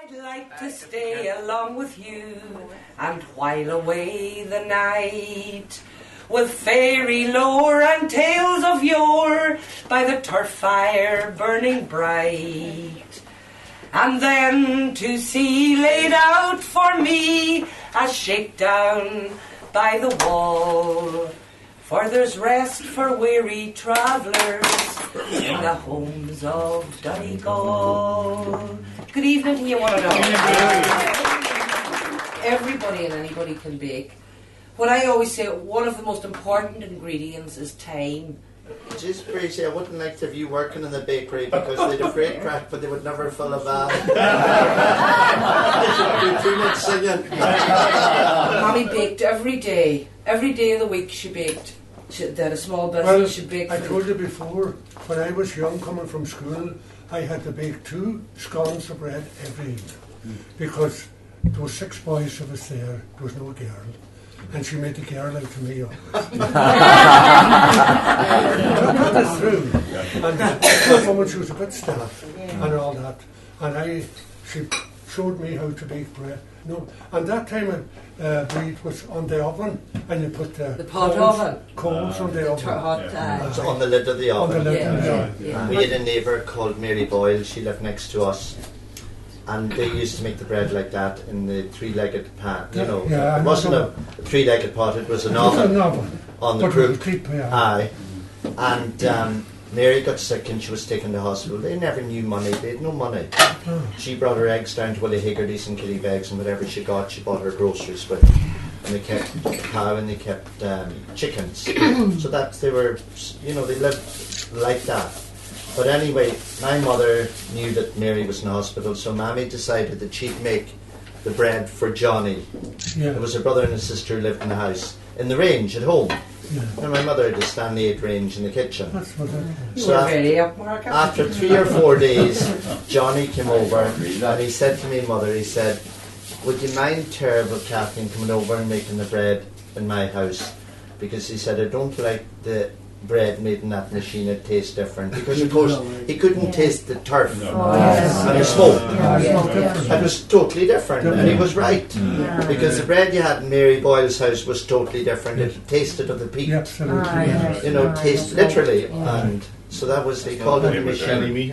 I'd like to stay along with you and while away the night with fairy lore and tales of yore by the turf fire burning bright. And then to see laid out for me a shakedown by the wall. For there's rest for weary travellers in the homes of Donegal. Good evening to you, one and all. Everybody and anybody can bake. What I always say, one of the most important ingredients is time. Just Breezy, I wouldn't like to have you working in the bakery because they'd have great crack, but they would never fill a van. There'd be too much singing. Mommy baked every day of the week. She baked. They had a small business. She baked. I told you before, when I was young, coming from school, I had to bake 2 scones of bread every evening because there were 6 boys of us there. There was no girl. And she made the girl out to me always. That's true. And woman, she was a good staff and all that. And she showed me how to bake bread. No, and that time bread was on the oven, and you put the pot oven. Coals on the oven. It's on the lid of the oven. Yeah. We had a neighbour called Mary Boyle. She lived next to us. And they used to make the bread like that in the 3-legged pan. You know, it wasn't a 3-legged pot; it was an oven on the croup. Aye, and Mary got sick and she was taken to hospital. They never knew money; they had no money. She brought her eggs down to Willie Higgerty's and Kitty Beggs, and whatever she got, she bought her groceries with. And they kept a cow and they kept chickens. So that they were, they lived like that. But anyway, my mother knew that Mary was in hospital, so Mammy decided that she'd make the bread for Johnny. Yeah. There was a brother and a sister who lived in the house, in the range at home. Yeah. And my mother had a Stanley 8 range in the kitchen. So after 3 or 4 days, Johnny came over and he said to me, Mother, he said, would you mind terrible Kathleen coming over and making the bread in my house? Because he said, I don't like the bread made in that machine, it tastes different because of course he couldn't taste the turf and the smoke. It was totally different, and he was right because the bread you had in Mary Boyle's house was totally different. It tasted of the peat, taste literally, and so that was, they called it a machine.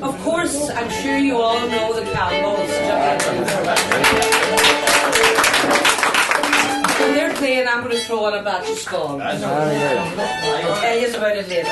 Of course, I'm sure you all know the Campbells. When they're playing, I'm going to throw on a batch of scones. I'll tell you about it later.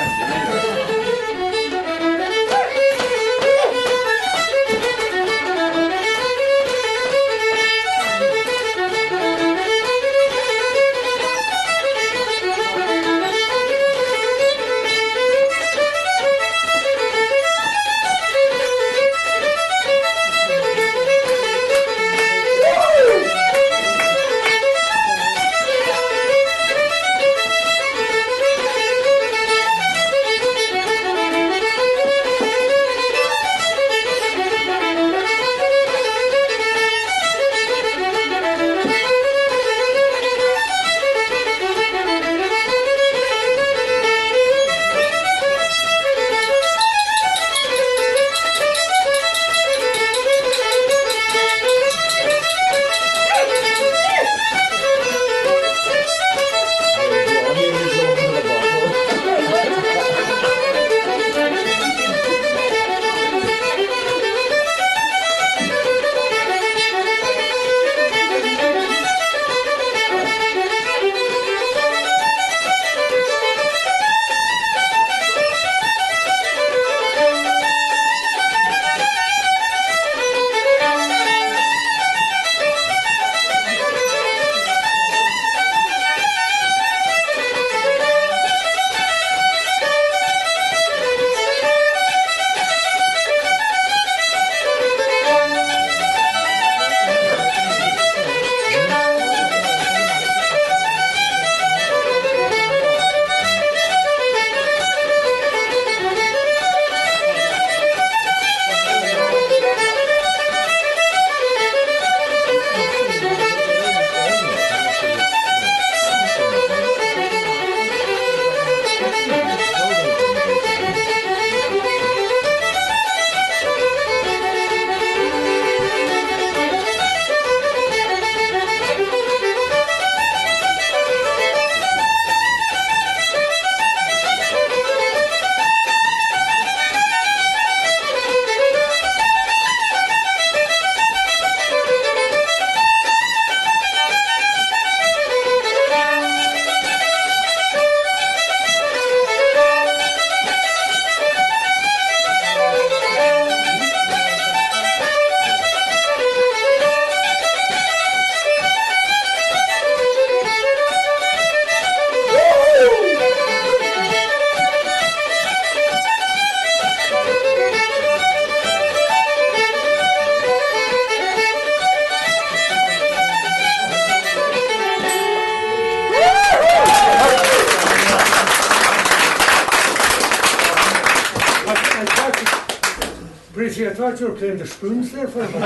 Breezy, I thought you were playing the spoons there for a minute.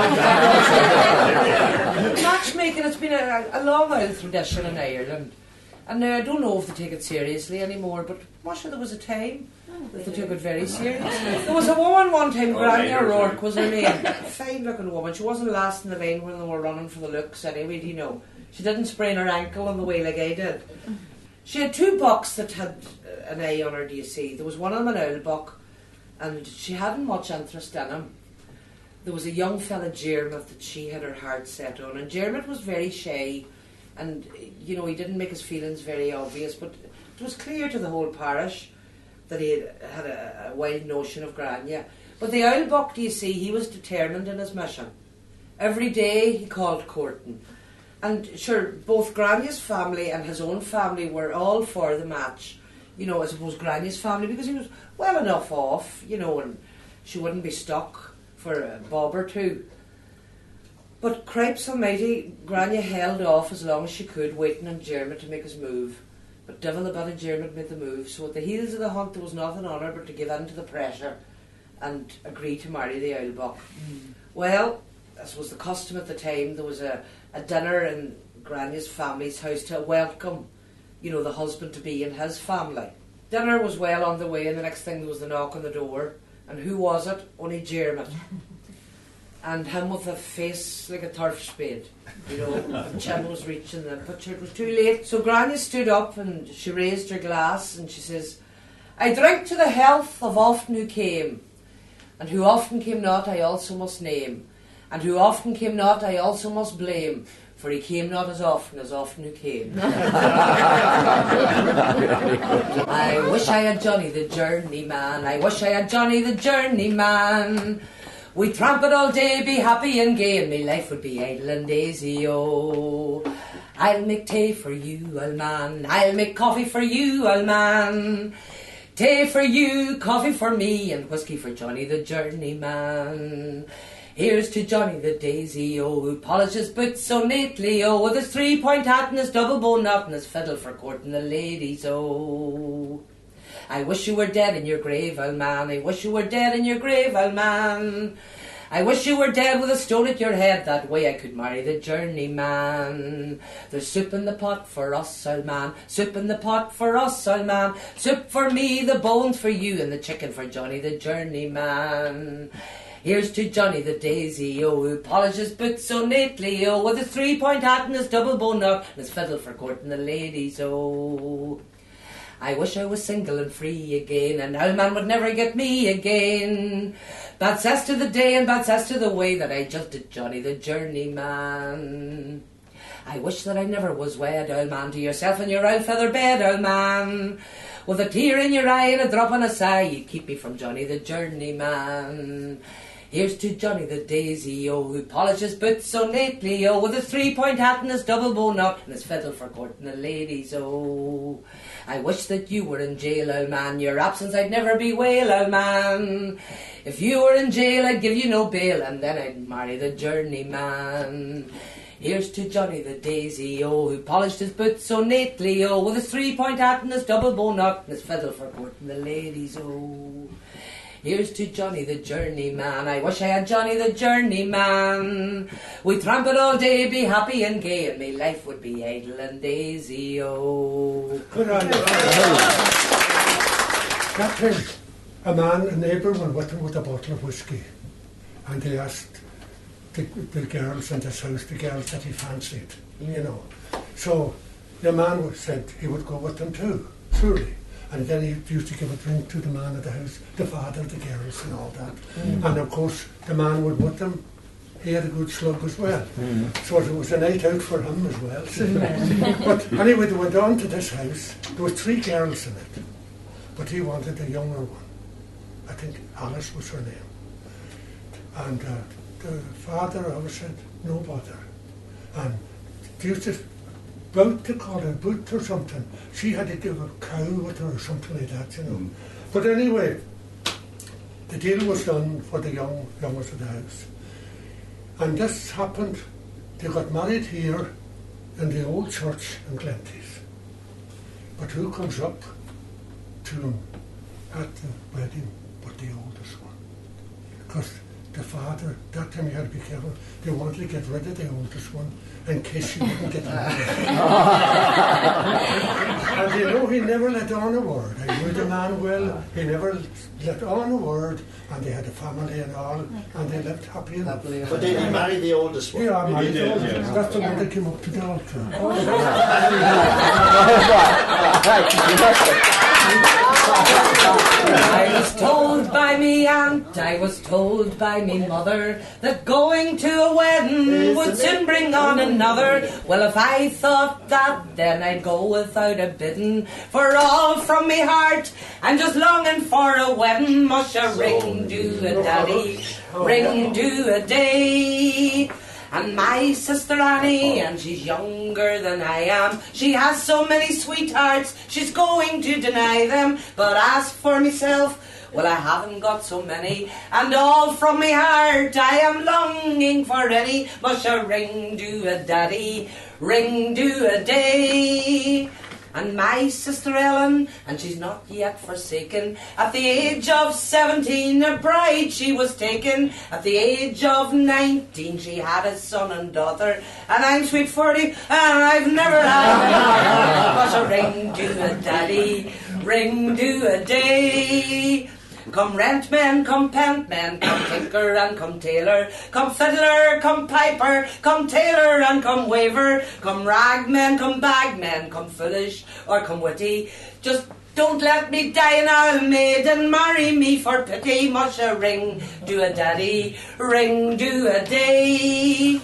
Matchmaking has been a long old tradition in Ireland. And I don't know if they take it seriously anymore, but Masha, there was a time that they took it very seriously. There was a woman one time, Granny O'Rourke was her name. A fine looking woman. She wasn't last in the line when they were running for the looks anyway, do you know. She didn't sprain her ankle on the way like I did. She had 2 bucks that had an eye on her, do you see. There was one of them an owl buck, and she hadn't much interest in him. There was a young fella, Jermit, that she had her heart set on, and Jermit was very shy, and you know, he didn't make his feelings very obvious, but it was clear to the whole parish that he had a wild notion of Grania. But the owl buck, do you see, he was determined in his mission. Every day he called courting. And sure, both Grania's family and his own family were all for the match. You know, I suppose Grania's family, because he was well enough off, you know, and she wouldn't be stuck for a bob or two. But cripes almighty, Grania held off as long as she could, waiting on Jermit to make his move. But devil a bit of Jermit made the move, so at the heels of the hunt there was nothing on her but to give in to the pressure and agree to marry the owl buck. Well, as was the custom at the time, there was a dinner in Grania's family's house to welcome, you know, the husband-to-be and his family. Dinner was well on the way, and the next thing there was the knock on the door. And who was it? Only Jermit. And him with a face like a turf spade, you know, the chin was reaching the picture. It was too late. So Grania stood up and she raised her glass and she says, I drink to the health of often who came, and who often came not I also must name, and who often came not I also must blame, for he came not as often who came. I wish I had Johnny the journeyman, I wish I had Johnny the journeyman. We'd tramp it all day, be happy and gay, and me life would be idle and daisy, oh. I'll make tea for you, old man, I'll make coffee for you, old man. Tea for you, coffee for me, and whiskey for Johnny the journeyman. Here's to Johnny the daisy, oh, who polishes boots so neatly, oh, with his 3-point hat and his double bow knot and his fiddle for courting the ladies, oh. I wish you were dead in your grave, old man, I wish you were dead in your grave, old man. I wish you were dead with a stone at your head, that way I could marry the journeyman. There's soup in the pot for us, old man, soup in the pot for us, old man. Soup for me, the bones for you, and the chicken for Johnny the journeyman. Here's to Johnny the daisy, oh, who polishes boots so neatly, oh, with his 3-point hat and his double bow knot and his fiddle for courting the ladies, oh. I wish I was single and free again, and old man would never get me again. Bad cess to the day and bad cess to the way that I just did Johnny the journeyman. I wish that I never was wed, old man, to yourself in your old feather bed, old man. With a tear in your eye and a drop on a sigh, you keep me from Johnny the journeyman. Here's to Johnny the daisy, oh, who polishes boots so neatly, oh, with his 3-point hat and his double bow knot and his fiddle for courting the ladies, oh. I wish that you were in jail, old man, your absence I'd never bewail, old man. If you were in jail I'd give you no bail, and then I'd marry the journeyman. Here's to Johnny the daisy, oh, who polished his boots so neatly, oh, with his 3-point hat and his double bow knot and his fiddle for courting the ladies, oh. Here's to Johnny the journeyman, I wish I had Johnny the journeyman. We'd tramp it all day, be happy and gay, and me life would be idle and daisy, oh. Good on you. That time, a man, a neighbour, went with him with a bottle of whiskey, and he asked the girls in this house, the girls that he fancied, you know. So the man said he would go with them too, surely. And then he used to give a drink to the man at the house, the father, the girls and all that. And of course, the man would with them. He had a good slug as well. So it was a night out for him as well. But anyway, they went on to this house. There were 3 girls in it. But he wanted a younger one. I think Alice was her name. And the father always said, no bother. And they used to about to call her boot or something. She had to give a cow with her or something like that, you know. But anyway, the deal was done for the youngest of the house. And this happened, they got married here in the old church in Glenties. But who comes up to him at the wedding but the oldest one? Because father, that time you had to be careful, they wanted to get rid of the oldest one in case you wouldn't get rid of it. And you know, he never let on a word. I knew the man well, he never let on a word, and they had a family and all, and they lived happy enough. But did he marry the oldest one? Yeah, I married the oldest one. That's the one that came up to the altar. I was told by me aunt, I was told by me mother, that going to a wedding would soon bring on another. Well, if I thought that, then I'd go without a bidding. For all from me heart, I'm just longing for a wedding. Mush a ring do a daddy, ring do a day. And my sister Annie, and she's younger than I am, she has so many sweethearts, she's going to deny them. But as for myself, well, I haven't got so many, and all from my heart I am longing for any. Mush a ring do a daddy, ring do a day. And my sister Ellen, and she's not yet forsaken, at the age of 17 a bride she was taken. At the age of 19 she had a son and daughter, and I'm sweet 40 and I've never had but a ring do a daddy, ring do a day. Come rent men, come pent men, come tinker and come tailor, come fiddler, come piper, come tailor and come waver, come rag men, come bag men, come foolish or come witty. Just don't let me die an old maid and marry me for pity. Mush a ring do a daddy, ring do a day.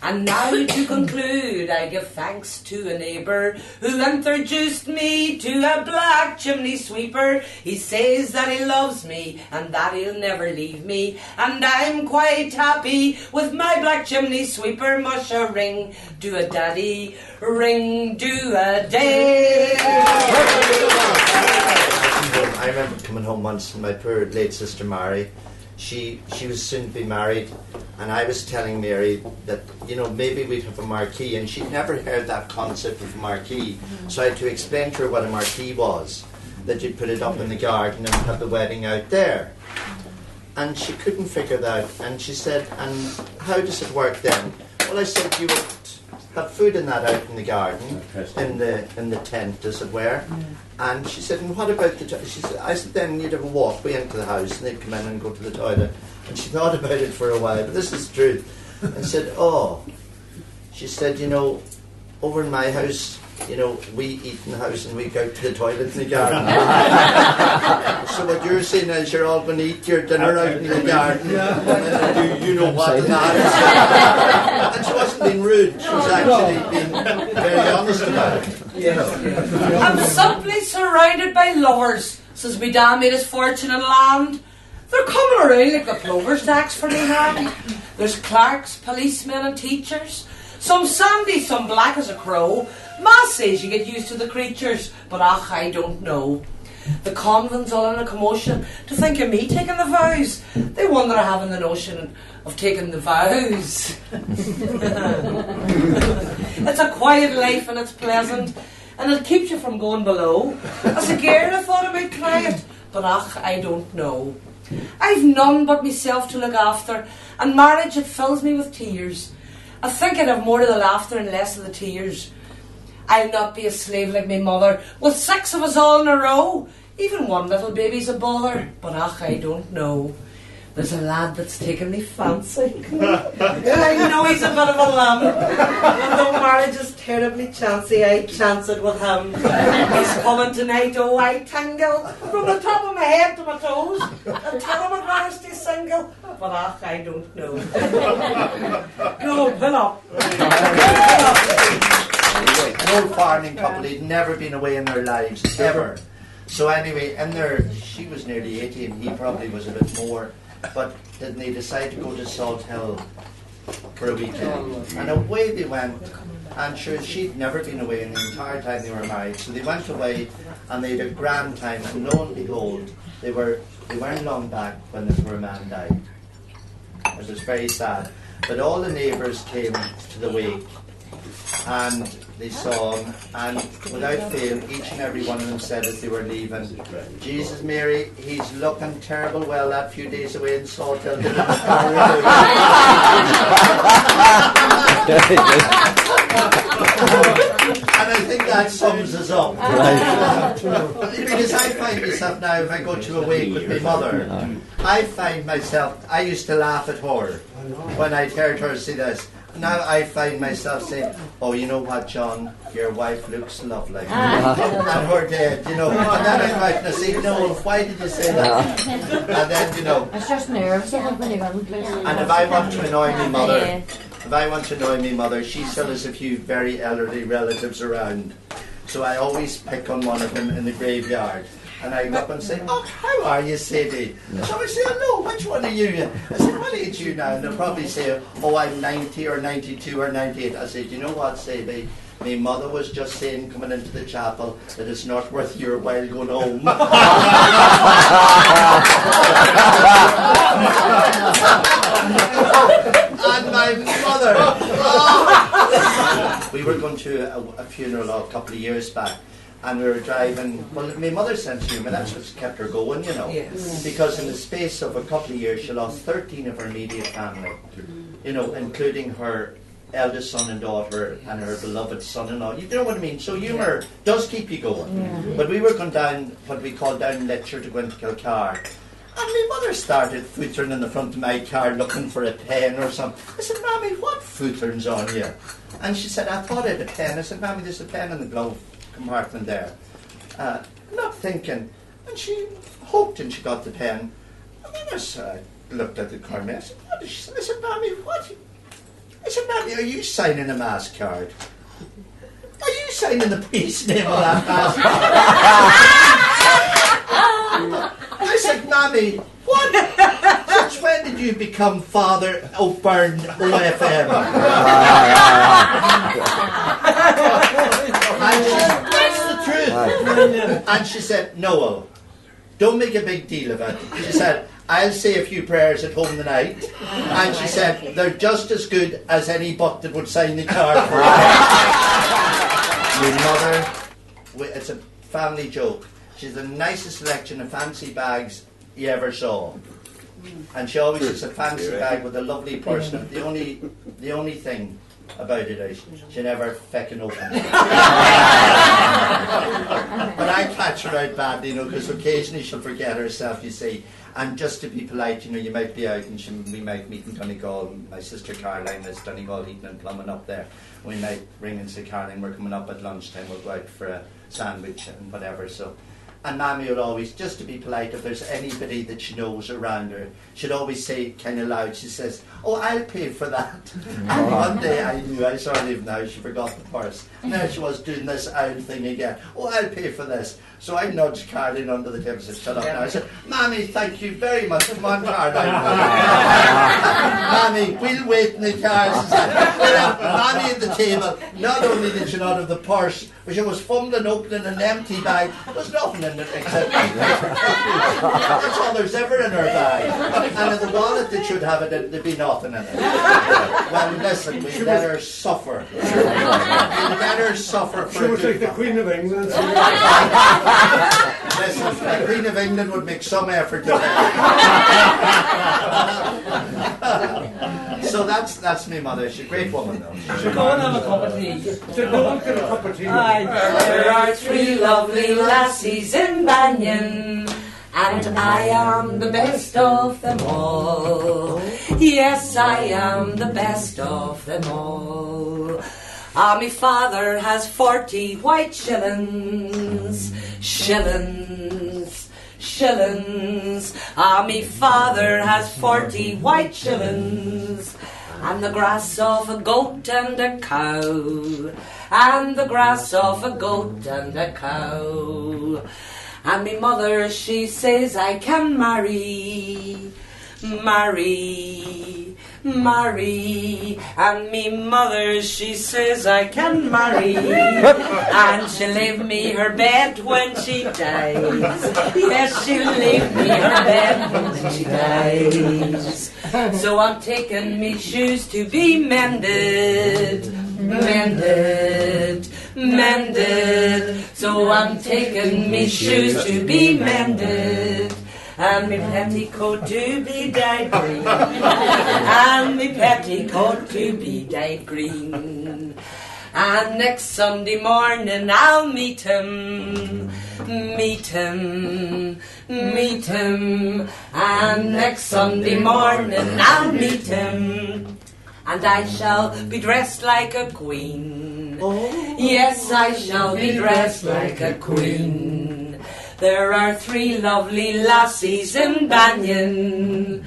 And now to conclude, I give thanks to a neighbour who introduced me to a black chimney sweeper. He says that he loves me and that he'll never leave me, and I'm quite happy with my black chimney sweeper. Mush a ring do a daddy, ring do a day. I remember coming home once, my poor late sister Mary, she was soon to be married, and I was telling Mary that, you know, maybe we'd have a marquee, and she'd never heard that concept of a marquee. So I had to explain to her what a marquee was, that you'd put it up in the garden and have the wedding out there. And she couldn't figure that out, and she said, and how does it work then? Well, I said, you would have food in that out in the garden, in the tent, as it were. And she said, and what about the she said, I said, then you'd have a walkway into the house and they'd come in and go to the toilet. And she thought about it for a while, but this is the truth. And said, oh, she said, you know, over in my house, you know, we eat in the house and we go to the toilet in the garden. So what you're saying is you're all going to eat your dinner out in the garden. You know what that is. And she wasn't being rude. She was actually being very honest about it. You know. I'm simply surrounded by lovers since my dad made his fortune in land. They're coming around like the plover stacks for me hand. There's clerks, policemen and teachers. Some sandy, some black as a crow. Ma says you get used to the creatures, but ach, I don't know. The convent's all in a commotion to think of me taking the vows. They wonder having the notion of taking the vows. It's a quiet life and it's pleasant, and it keeps you from going below. As a girl I thought I might try it, but ach, I don't know. I've none but myself to look after, and marriage, it fills me with tears. I think I'd have more of the laughter and less of the tears. I'll not be a slave like my mother, with 6 of us all in a row. Even one little baby's a bother, but ach, I don't know. There's a lad that's taken me fancy. I know he's a bit of a lamb. And though marriage is terribly chancy, I chance it with him. He's coming tonight, oh, I tangle from the top of my head to my toes, and tell him I'd rather stay single, but ach, I don't know. No, pull up. An old farming couple, he'd never been away in their lives, ever. So anyway, in there, she was nearly 80 and he probably was a bit more. But then they decided to go to Salt Hill for a weekend. And away they went. And sure, she'd never been away in the entire time they were married. So they went away and they had a grand time. And lo and behold, they weren't long back when the poor man died. It was very sad. But all the neighbours came to the wake. and they sung, and without fail, each and every one of them said as they were leaving, Jesus, Mary, he's looking terrible well that few days away in Salthill. And I think that sums us up. Because I find myself now, if I go to a wake with my mother, I find myself, I used to laugh at her when I'd heard her say this. Now I find myself saying, oh, you know what, John, your wife looks lovely. And her dead, you know. And then I might say, no, why did you say that? And then, you know. It's just nerves. And if I want to annoy my mother, she still has a few very elderly relatives around. So I always pick on one of them in the graveyard. And I go up and say, oh, how are you, Sadie? So I say, hello, which one are you? I said, what age are you now? And they'll probably say, oh, I'm 90 or 92 or 98. I said, you know what, Sadie? My mother was just saying, coming into the chapel, that it's not worth your while going home. And my mother, we were going to a funeral a couple of years back. And we were driving, well, my mother's sense of humour, that's what's kept her going, you know. Yes. Because in the space of a couple of years, she lost 13 of her immediate family, you know, including her eldest son and daughter and her beloved son-in-law. You know what I mean? So humour does keep you going. Yeah. But we were going down, what we call down Letcher to go into Kilcar. And my mother started footering in the front of my car looking for a pen or something. I said, Mammy, what footering's on you? And she said, I thought I had a pen. I said, Mammy, there's a pen in the glove compartment there. Not thinking. And she hoped and she got the pen. And then I looked at the card and I said, what is she? I said, Mammy, what? I said, Mammy, are you signing a mass card? Are you signing the priest's name on that mass card? I said, Mammy, what? Since when did you become Father O'Byrne OFM? That's the truth. And she said, Noel, don't make a big deal of it. She said, I'll say a few prayers at home tonight. And she said, they're just as good as any butt that would sign the card for you. Your mother, it's a family joke. She's the nicest selection of fancy bags you ever saw. And she always has a fancy bag with a lovely purse. And the only thing about it is she never feckin' open. But I catch her out badly, you know, because occasionally she'll forget herself, you see. And just to be polite, you know, you might be out and we might meet in Donegal. My sister Caroline is Donegal heating and plumbing up there. We might ring and say, Caroline, we're coming up at lunchtime, we'll go out for a sandwich and whatever. So, and Mammy would always, just to be polite, if there's anybody that she knows around her, she'd always say kind of loud, she says, oh, I'll pay for that. And one day I saw her leave now, she forgot the purse. Now she was doing this owl thing again. Oh, I'll pay for this. So I nudged Caroline under the table and said, shut up now. I said, Mammy, thank you very much. Come on, Caroline. Mammy, we'll wait in the car. She said, Mammy at the table, not only did she not have the purse, but she was fumbling opening an empty bag. There's nothing in it except that's all there's ever in her bag. And in the wallet that should have it, there'd be nothing in it. Well, listen, we let her suffer. We let her suffer for she was like the Queen of England. Listen, the Queen of England would make some effort to So that's my mother. She's a great woman, though. So go and have a cup of tea. So go and get a cup of tea. There are three lovely lassies in Banyan, and I am the best of them all. Yes, I am the best of them all. My father has 40 white shillings. My father has 40 white shillings. And the grass of a goat and a cow. And the grass of a goat and a cow. And me mother, she says I can marry. And me mother, she says I can marry. And she'll leave me her bed when she dies. Yes, she'll leave me her bed when she dies. So I'm taking me shoes to be mended. mended, mended. So I'm taking me shoes to be mended, and me petticoat to be dyed green, and me petticoat to be dyed green. And next Sunday morning I'll meet him, meet him, meet him. And next Sunday morning I'll meet him, and I shall be dressed like a queen. Yes, I shall be dressed like a queen. There are 3 lovely lassies in Banyan,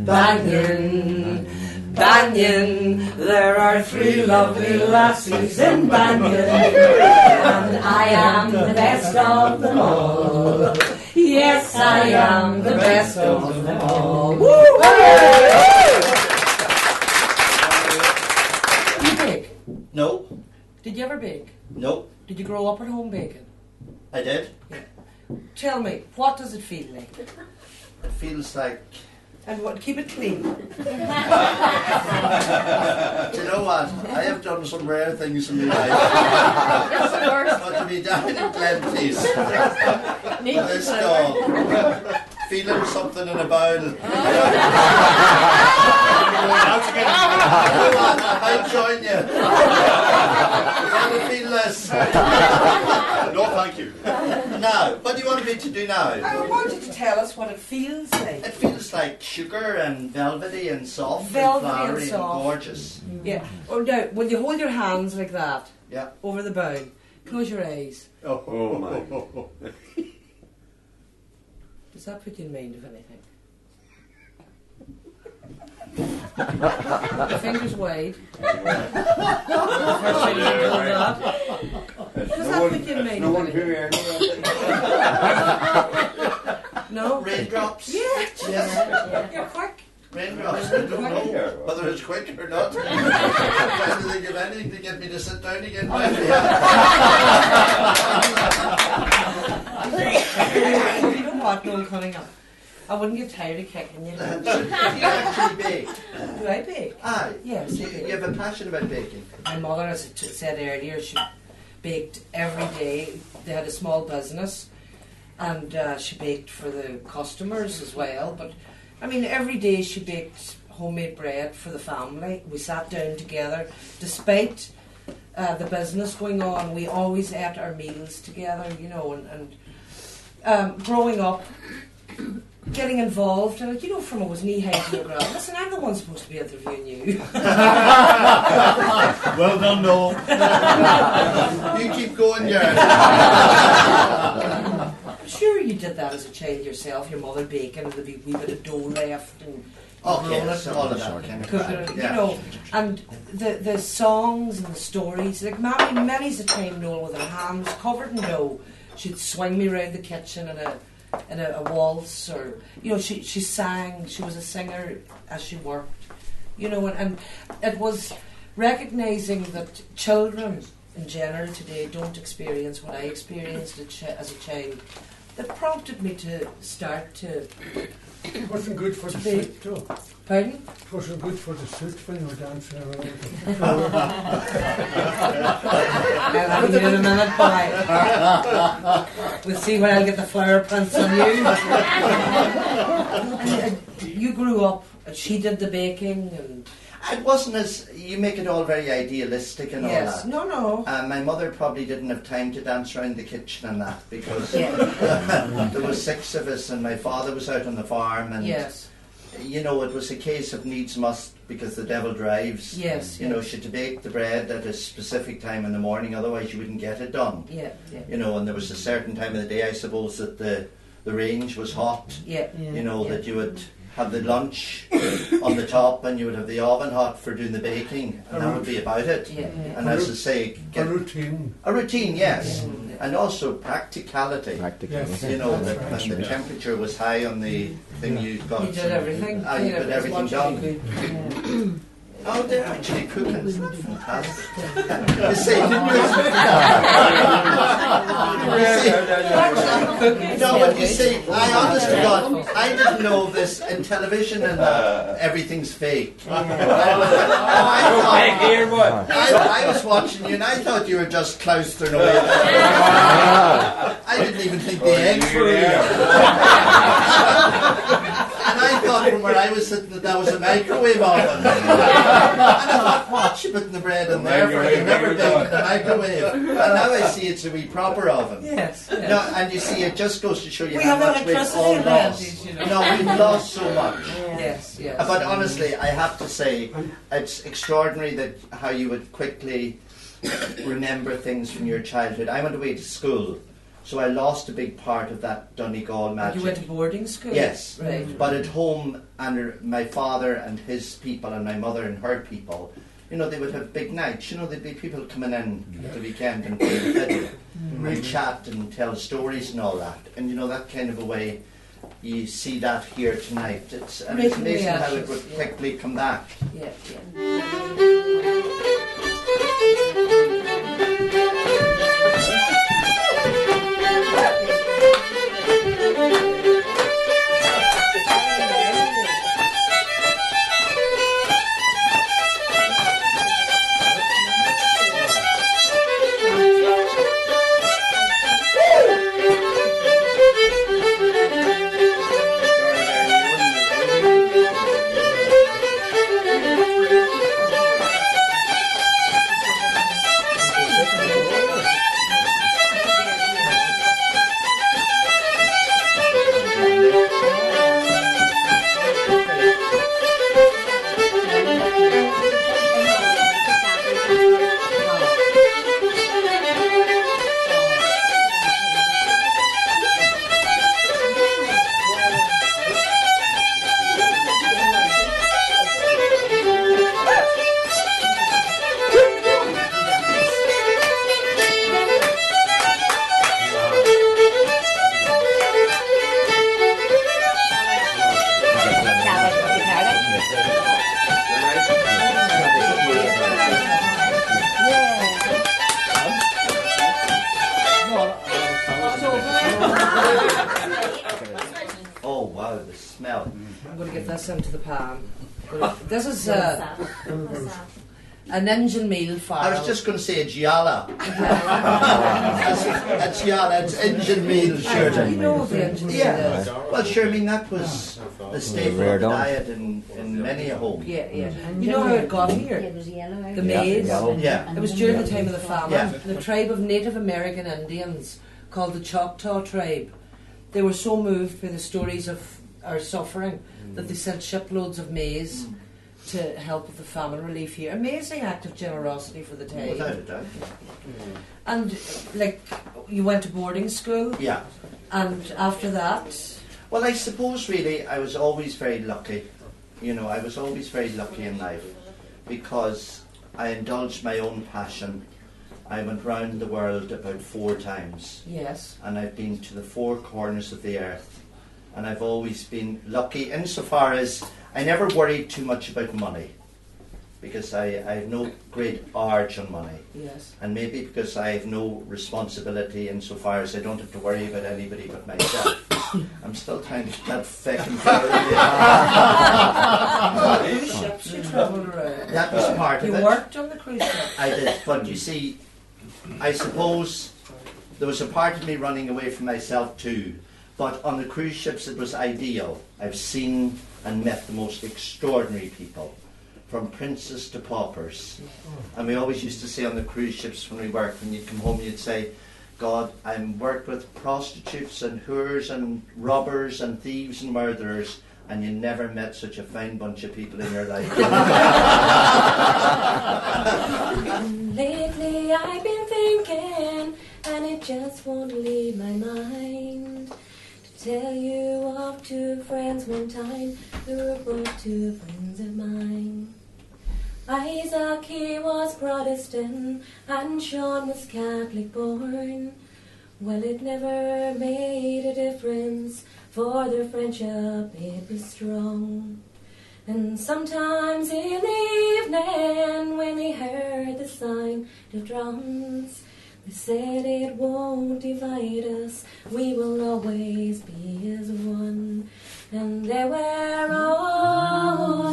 Banyan, Banyan. There are 3 lovely lassies in Banyan, and I am the best of them all. Yes, I am the best of them all. Woo! You bake? No. Did you ever bake? No. Did you grow up at home baking? I did. Yeah. Tell me, what does it feel like? It feels like... And what? Keep it clean. Do you know what? I have done some rare things in my life. But to be down in Glenties, this dog, feeling something in a bowl. I might join you. You want to feel this? No, thank you. Now, what do you want me to do now? I want you to tell us what it feels like. It feels like sugar and velvety and soft Velvety and flowery and soft. and gorgeous. Yeah. Oh, now, will you hold your hands like that Yeah. over the bowl? Close your eyes. Oh my. Does that put you in mind of anything? The fingers wide. First finger hold up. Does that put you in mind of anything? No? Raindrops? Yeah. Yes. You're quick. Raindrops. I don't know whether it's quick or not. I'm trying to think of anything to get me to sit down again. You know what? No, I'm coming up. I wouldn't get tired of kicking you. Do you actually bake? Do I bake? Aye. Yes, I You bake. have a passion about baking. My mother, as I said earlier, she baked every day. They had a small business, and she baked for the customers as well. But I mean, every day she baked homemade bread for the family. We sat down together, despite the business going on. We always ate our meals together, you know. And growing up, getting involved, and you know, from I was knee high to the ground. Listen, I'm the one supposed to be interviewing you. Well done, Noel. You keep going, Jared. I'm sure you did that as a child yourself. Your mother baking, and there'd be a wee bit of dough left, and Oh, roll yes, it, all of that kind of cook crap. it, Yeah. you know. And the songs and the stories. Like many's the time, Noel, with her hands covered in dough, she'd swing me round the kitchen in a waltz, or you know, she sang. She was a singer as she worked, you know, and it was recognising that children in general today don't experience what I experienced as a child that prompted me to start to. It wasn't good for the suit too. Pardon? It wasn't good for the suit when you were dancing around. I'll have you in a minute, boy. We'll see when I'll get the flower prints on you. And you grew up, and she did the baking, and It wasn't as... You make it all very idealistic and yes, all that. no. My mother probably didn't have time to dance around the kitchen and that, because Yeah. there was 6 of us, and my father was out on the farm, and Yes. you know, it was a case of needs must, because the devil drives. Yes. You know, she had to bake the bread at a specific time in the morning, otherwise you wouldn't get it done. Yeah. You know, and there was a certain time of the day, I suppose, that the range was hot. Yeah. You know, that you would have the lunch on the top, and you would have the oven hot for doing the baking, and that would be about it. Yeah. And as I say, A routine. a routine, yes, and also practicality. Yes. You know, that That's when the temperature was high on the thing, you got You did everything. you got as everything much as done. you could. Oh, they're actually cooking. Isn't that fantastic? You see, no, but you see, I honestly thought, I didn't know this in television and everything's fake. I was watching you and I thought you were just cloustering away. I didn't even think the eggs were real. And I thought from where I was sitting that was a microwave oven. And I thought, what, you putting the bread in there for you never baked in a microwave. And now I see it's a wee proper oven. Yes. No, and you see, it just goes to show you We how have much we've electricity all advantage, lost. you know. No, we've lost so much. Yes, yes. But honestly, I have to say, it's extraordinary that how you would quickly remember things from your childhood. I went away to school, so I lost a big part of that Donegal magic. You went to boarding school? Yes. Right. But at home, and my father and his people and my mother and her people, you know, they would have big nights. You know, there'd be people coming in at the weekend and play the fiddle and chat and tell stories and all that. And you know, that kind of a way, you see that here tonight. It's amazing how it would quickly come back. Yeah, yeah. Oh wow, the smell. I'm going to get this into the pan. This is an engine meal file. I was just going to say a gialla. That's gialla, it's engine meal, sure. You know the engine meal is. Well, sure, I mean, that was the staple of the diet in many a home. Yeah, yeah. You know how it got here? The maize. Yeah. It was during the time of the famine. Yeah. The tribe of Native American Indians, called the Choctaw tribe, they were so moved by the stories of our suffering that they sent shiploads of maize to help with the famine relief here. Amazing act of generosity for the time. Without a doubt. And like, you went to boarding school. Yeah. And after that, Well, I suppose really I was always very lucky. You know, I was always very lucky in life because I indulged my own passion. I went round the world about 4 times. yes, And I've been to the 4 corners of the earth. And I've always been lucky insofar as I never worried too much about money. Because I have no great urge on money. yes. And maybe because I have no responsibility insofar as I don't have to worry about anybody but myself. I'm still trying to get that feckin' Cruise ships you travelled around. That was part You of it. worked on the cruise ship. I did, but you see, I suppose there was a part of me running away from myself too. But on the cruise ships it was ideal. I've seen and met the most extraordinary people, from princes to paupers. And we always used to say on the cruise ships when we worked, when you'd come home you'd say, God, I'm worked with prostitutes and whores and robbers and thieves and murderers, and you never met such a fine bunch of people in your life. Lately I've been thinking, and it just won't leave my mind, to tell you of 2 friends one time who were both 2 friends of mine. Isaac, he was Protestant, and Sean was Catholic born. Well, it never made a difference, for their friendship, it was strong. And sometimes in the evening when they heard the sound of drums, they said it won't divide us, we will always be as one. And there were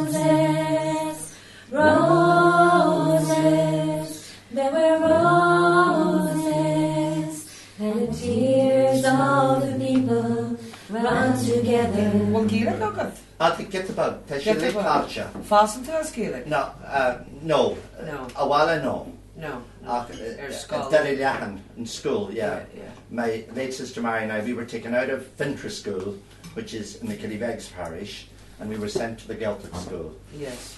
roses, roses, there were roses, and the tears of the people ran together. Well, Gaelic agad. I think get about Teshile culture. Fasten to us Gaelic. No, no. Awala no. No. Derry in school, yeah. My late sister Mary and I, we were taken out of Fintra School, which is in the Killybegs parish, and we were sent to the Celtic school. Yes.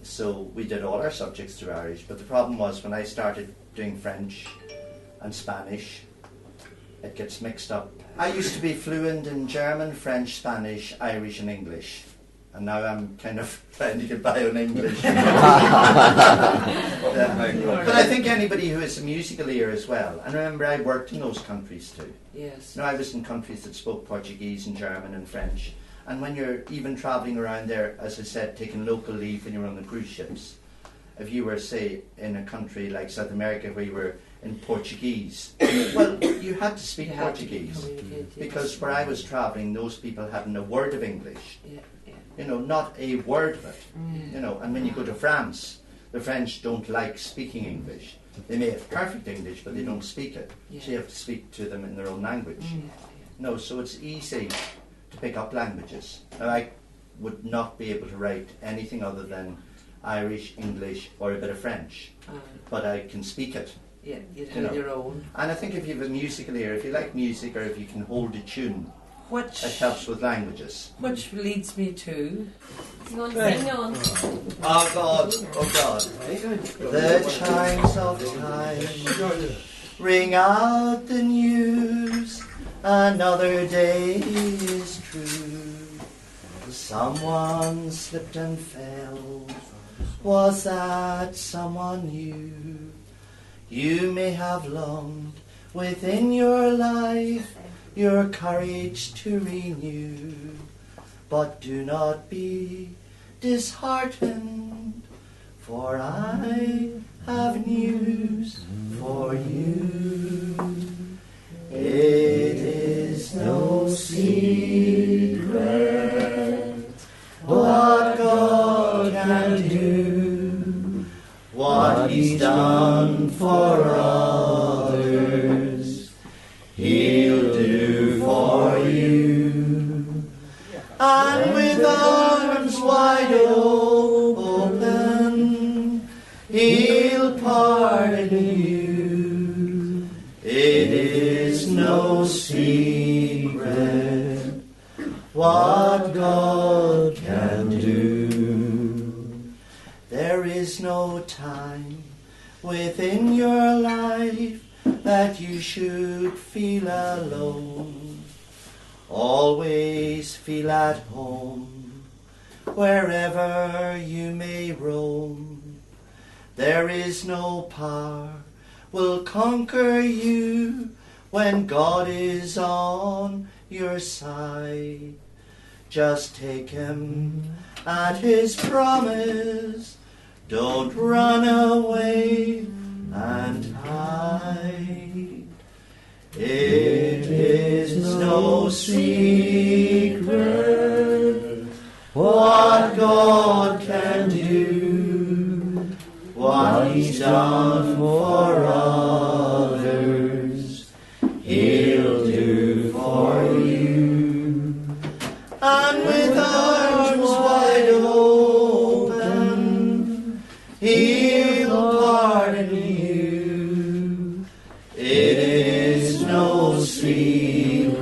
So we did all our subjects through Irish, but the problem was when I started doing French and Spanish, it gets mixed up. I used to be fluent in German, French, Spanish, Irish and English. And now I'm kind of trying to get by on English. But I think anybody who has a musical ear as well, and remember I worked in those countries too. Yes. I was in countries that spoke Portuguese and German and French. And when you're even travelling around there, as I said, taking local leave when you're on the cruise ships, if you were, say, in a country like South America where you were in Portuguese, well, you had to speak Portuguese. Because where I was travelling, those people hadn't a word of English. You know, not a word of it. You know, and when you go to France, the French don't like speaking English. They may have perfect English, but they don't speak it. So you have to speak to them in their own language. No, so it's easy to pick up languages. Now, I would not be able to write anything other than Irish, English, or a bit of French, but I can speak it. Yeah, you have your own. And I think if you have a musical ear, if you like music, or if you can hold a tune, it helps with languages. Which leads me to... You want to sing on? Oh God, oh God. The chimes of time ring out the news, another day is true. Someone slipped and fell, was that someone you? You may have longed within your life your courage to renew, but do not be disheartened, for I have news for you. It is no secret what God can do, what He's done for others, He'll do for you. And with arms wide open, He'll pardon you. It is no secret what God can do. There is no time within your life that you should feel alone. Always feel at home wherever you may roam. There is no power will conquer you when God is on your side. Just take Him at His promise. Don't run away and hide. It is no secret what God can do, what He's done for others, He'll do for you. And with arms wide open, He'll pardon you. It is no secret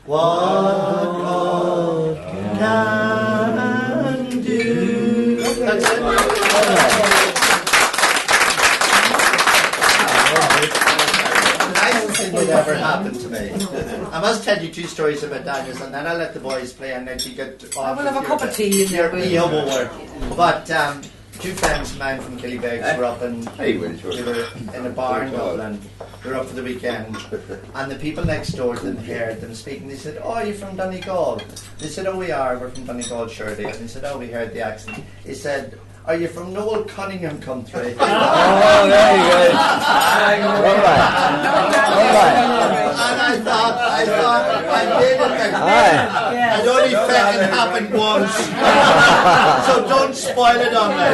what God can do. That's it. The nicest thing that ever happened to me. I must tell you two stories about Daniels, and then I'll let the boys play, and then you get on. We'll have a cup of tea in there. Your will work. But two friends of mine from Killybegs were up in, they were in a bar in Dublin, We were up for the weekend, and the people next door to them heard them speaking. They said, "Oh, are you from Donegal?" They said, "Oh, we are. We're from Donegal, surely." And they said, "Oh, we heard the accent." He said, "Are you from Noel Cunningham country?" Oh, very good. All right. And I thought, I did it. It only fucking happened once. So don't spoil it on me.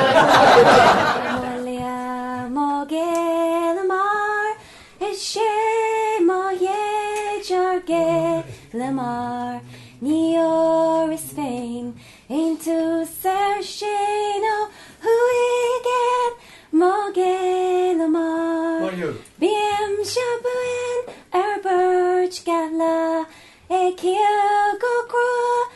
Lamar, Nior is Spain, into Sershino, who again, Moge Lamar, Bim Shabuin, Birch Gala, Kill Go Crow,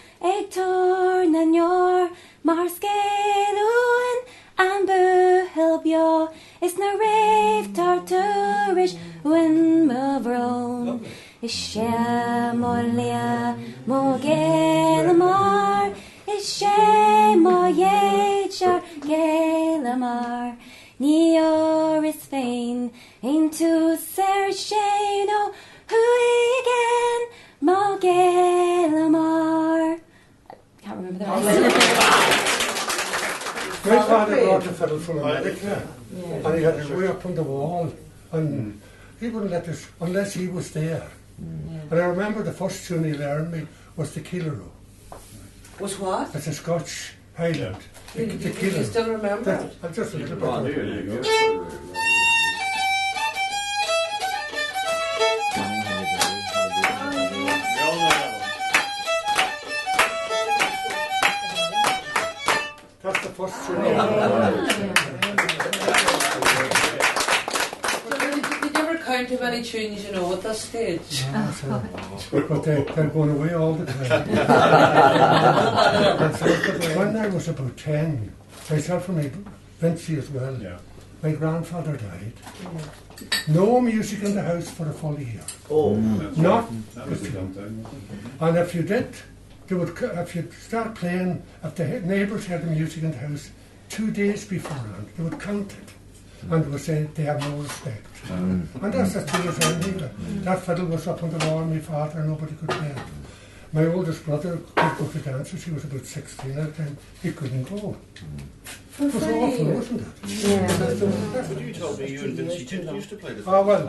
Tor Nanyor, Marskeluin, Amber Hilbyo, is na rave Tarturish, Win Mavrone. Ishemolia Mogelamar Ishemoyechar Gelamar Nior is Spain into Sershano Huigan Mogelamar. I can't remember the rest. My father brought the fiddle from America, and he had it way up on the wall, and he wouldn't let us unless he was there. And I remember the first tune he learned me was the Keeleroo. Was what? It's a Scotch Highland. You still remember it? I'm just a little bit. That's the first tune. Count how many tunes you know at this stage. But they're going away all the time. When I was about 10, myself and my Vinci as well, my grandfather died. No music in the house for a full year. Oh, not. And if you did, they would. If you start playing, if the neighbours had the music in the house 2 days beforehand, they would count it. And would say they have no respect. And that's as true as anything. That fiddle was up on the wall, my father, nobody could play it. My oldest brother could go to dances, he was about 16 at the time, he couldn't go. It was awful, wasn't it? But you told me you and Vinci didn't used to play the Oh, well.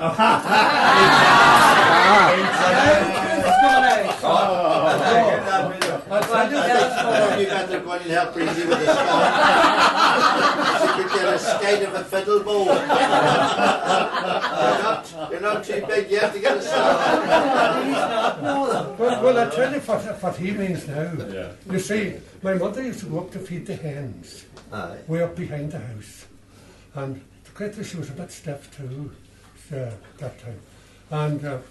you better go and help Breezy with the song. She could get a skate of a fiddle bow. You're not too big yet to get a song. Well, I tell you what he means now. You see, my mother used to go up to feed the hens, way up behind the house. And the creature, she was a bit stiff too, that time. And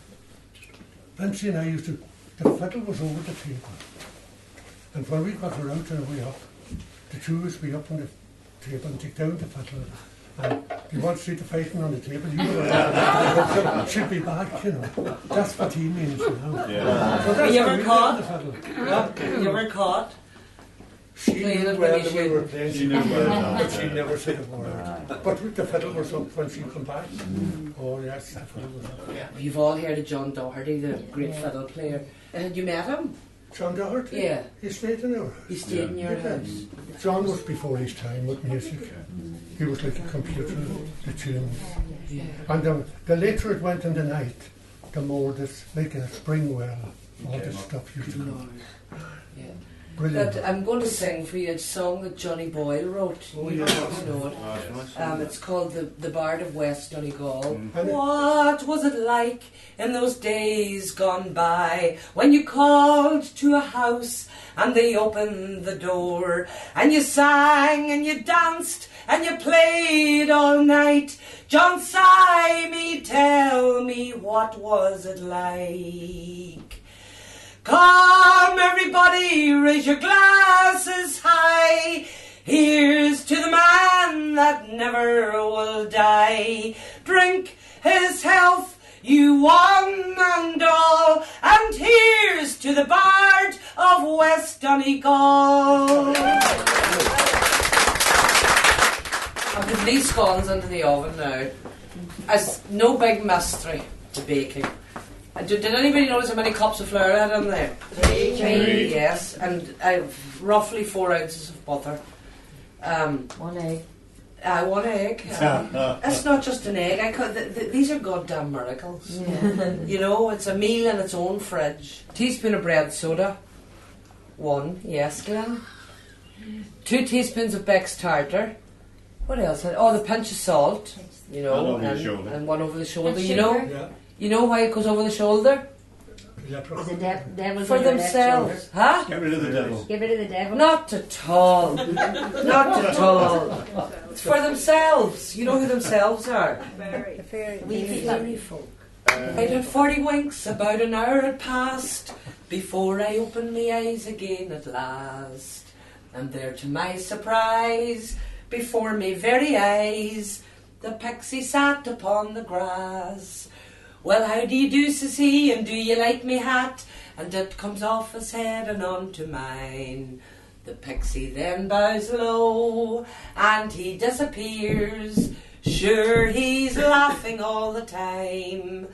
Vinci and I used to, the fiddle was over the table. And when we got her out and way up, the two of us be up on the table and take down the fiddle. And you want to see the fighting on the table, you know, she'll be back, you know. That's what he means now. Yeah. So that's you ever caught? You ever caught? She knew well that we were playing. She knew well, but she never said a word. But the fiddle was up when she come back. Oh yes, the fiddle was up. You've all heard of John Doherty, the great fiddle player. Had you met him? John Doherty? Yeah. He stayed in our house. He stayed in your house. John was before his time with music. He was like a computer, the tunes. Yeah. And the later it went in the night, the more this, like a spring well, all this stuff used to come. Yeah. Brilliant. But I'm going to sing for you a song that Johnny Boyle wrote. Oh, you yeah. know it. It's called the Bard of West Donegal. What was it like in those days gone by when you called to a house and they opened the door and you sang and you danced and you played all night? John Simey, tell me, what was it like? Come everybody, raise your glasses high. Here's to the man that never will die. Drink his health, you one and all. And here's to the Bard of West Donegal. I'm putting these scones into the oven now. As no big mystery to baking. Did anybody notice how many cups of flour I had in there? 3. Yes, and roughly 4 ounces of butter. 1 egg. 1 egg. It's not just an egg. These are goddamn miracles. Yeah. You know, it's a meal in its own fridge. Teaspoon of bread soda. 1, yes, Glenn. 2 teaspoons of Beck's tartar. What else? Oh, the pinch of salt. You know, and 1 over the shoulder. You know, you know why it goes over the shoulder? For themselves, huh? Get rid of the devil. Get rid of the devil. Not at all. Not at all. It's for themselves. You know who themselves are? The fairy folk. I'd had 40 winks, about an hour had passed before I opened my eyes again at last. And there, to my surprise, before me very eyes, the pixie sat upon the grass. Well, how do you do, says he, and do you like me hat? And it comes off his head and onto mine. The pixie then bows low, and he disappears. Sure, he's laughing all the time.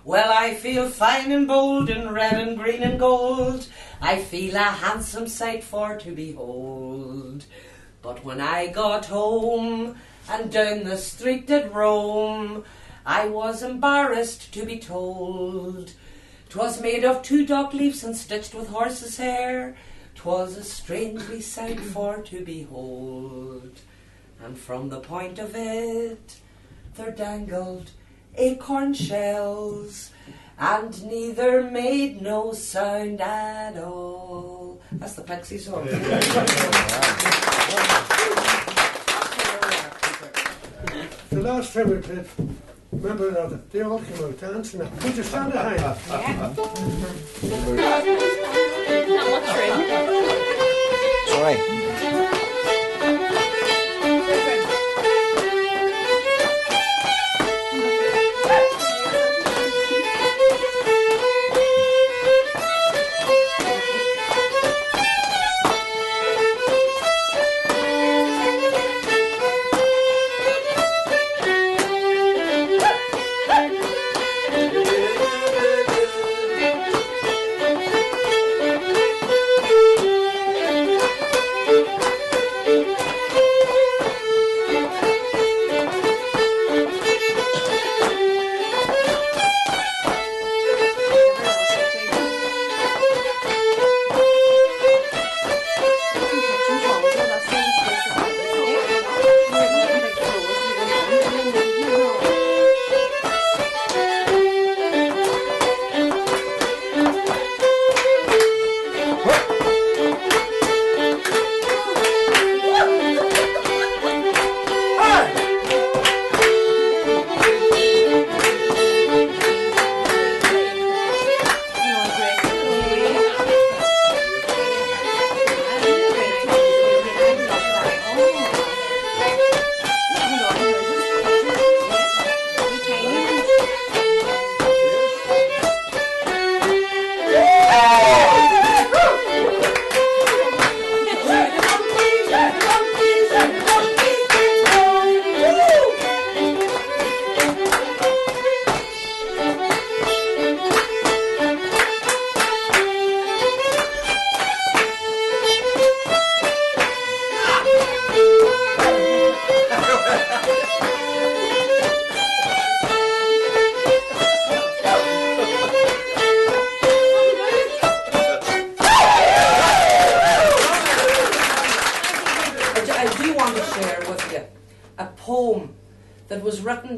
Well, I feel fine and bold, and red and green and gold. I feel a handsome sight for to behold. But when I got home, and down the street did roam, I was embarrassed to be told 'twas made of 2 dock leaves and stitched with horse's hair. 'Twas a strangely sight for to behold. And from the point of it there dangled acorn shells, and neither made no sound at all. That's the Pixie song. The last time we played, remember that they all came out dancing. Would you stand behind? Yeah. Sorry.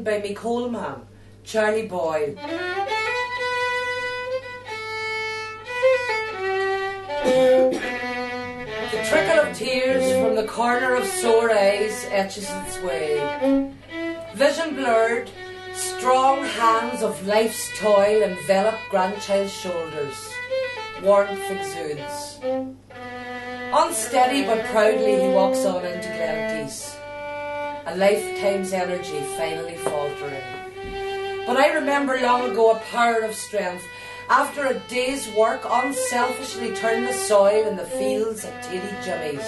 By me Coleman, Charlie Boyle. The trickle of tears from the corner of sore eyes etches its way. Vision blurred, strong hands of life's toil envelop grandchild's shoulders. Warmth exudes. Unsteady but proudly he walks on into Glenties. A lifetime's energy finally faltering. But I remember long ago a power of strength. After a day's work, unselfishly turn the soil in the fields at Teddy Jimmy's.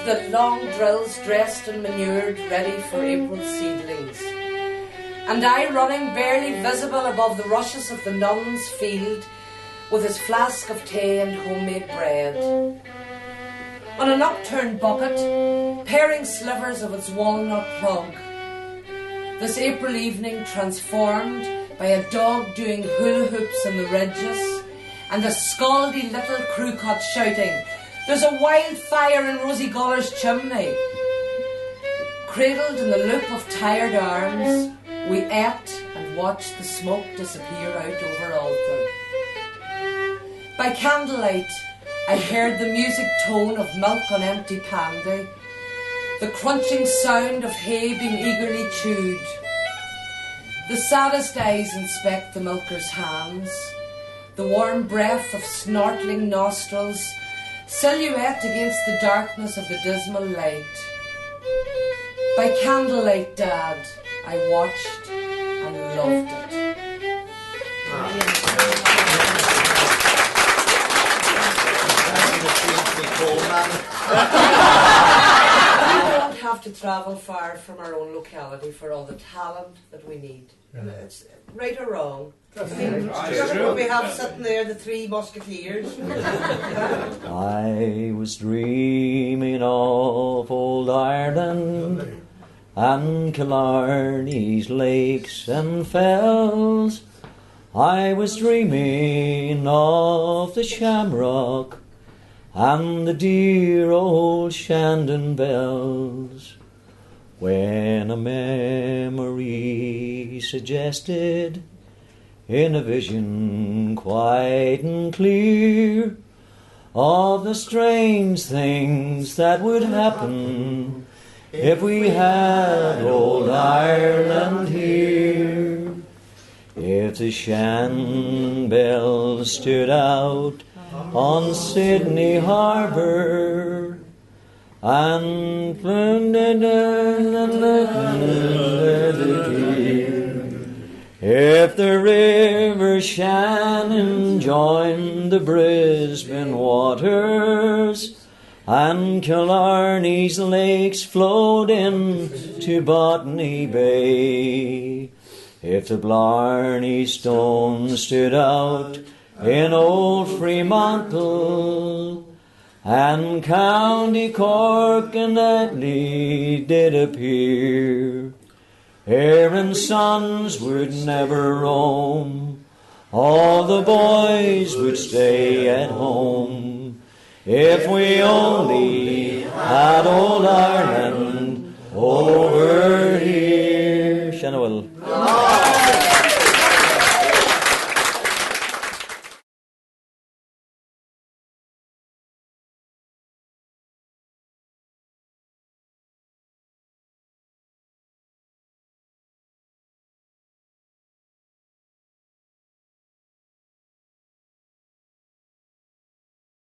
the long drills dressed and manured, ready for April seedlings. And I running barely visible above the rushes of the nun's field with his flask of tea and homemade bread. On an upturned bucket, paring slivers of its walnut plug. This April evening transformed by a dog doing hula hoops in the ridges and a scaldy little crew cut shouting, "There's a wildfire in Rosie Guller's chimney." Cradled in the loop of tired arms, we ate and watched the smoke disappear out over altar. By candlelight, I heard the music tone of milk on empty pandy, the crunching sound of hay being eagerly chewed. The saddest eyes inspect the milker's hands, the warm breath of snortling nostrils, silhouette against the darkness of the dismal light. By candlelight, Dad, I watched and loved it. We don't have to travel far from our own locality for all the talent that we need. It's right or wrong. Just what we have sitting there, the three musketeers. I was dreaming of old Ireland and Killarney's lakes and fells. I was dreaming of the Shamrock and the dear old Shandon bells, when a memory suggested in a vision quiet and clear of the strange things that would happen if we had old Ireland here. If the Shan bells stood out on Sydney Harbour and if the river Shannon joined the Brisbane waters and Killarney's lakes flowed into Botany Bay, if the Blarney Stone stood out in old Fremantle and County Cork and Atley did appear, Aaron's sons would never roam, all the boys would stay at home. If we only had old Ireland over here. Shanawil.